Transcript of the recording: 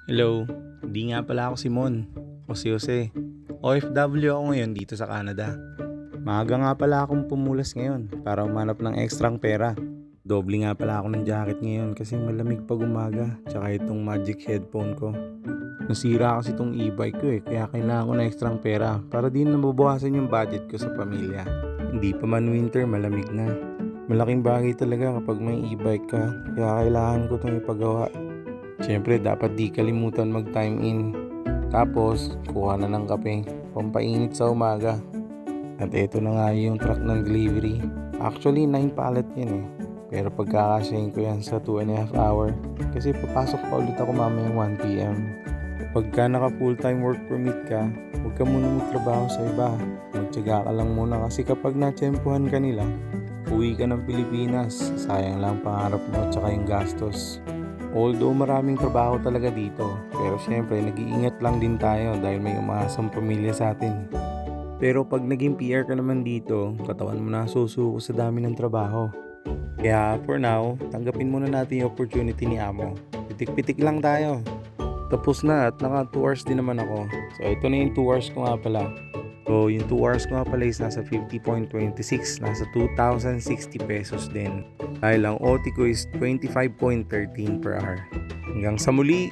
Hello, hindi nga pala ako si Mon o si Jose. OFW ako ngayon dito sa Canada. Maaga nga pala akong pumulas ngayon para umanap ng ekstrang pera. Doble nga pala ako ng jacket ngayon kasi malamig pag umaga tsaka itong magic headphone ko. Nasira kasi itong e-bike ko kaya kailangan ko ng ekstrang pera para di na mabawasan yung budget ko sa pamilya. Hindi pa man winter, malamig na. Malaking bagay talaga kapag may e-bike ka kaya kailangan ko itong ipagawa. Siyempre, dapat di kalimutan mag-time in. Tapos, kuha na ng kape. Pampainit sa umaga. At eto na nga yung truck ng delivery. Actually, 9 pallet yan eh. Pero pagkakasyahin ko yan sa 2.5 hour. Kasi papasok pa ulit ako mamayang 1 p.m. Pagka naka full-time work permit ka, huwag ka muna magtrabaho sa iba. Magtyaga ka lang muna kasi kapag natsyempohan ka nila, uwi ka ng Pilipinas. Sayang lang pangarap mo at saka yung gastos. Although maraming trabaho talaga dito, pero syempre nag-iingat lang din tayo dahil may umaasang pamilya sa atin. Pero pag naging PR ka naman dito, katawan mo na susuko sa dami ng trabaho. Kaya for now, tanggapin muna natin yung opportunity ni Amo. Pitik-pitik lang tayo. Tapos na at naka 2 hours din naman ako. So ito na yung 2 hours ko nga pala. So yung 2 hours ko nga pala is nasa 50.26, nasa 2,060 pesos din. Dahil ang OT ko is 25.13 per hour. Hanggang sa muli!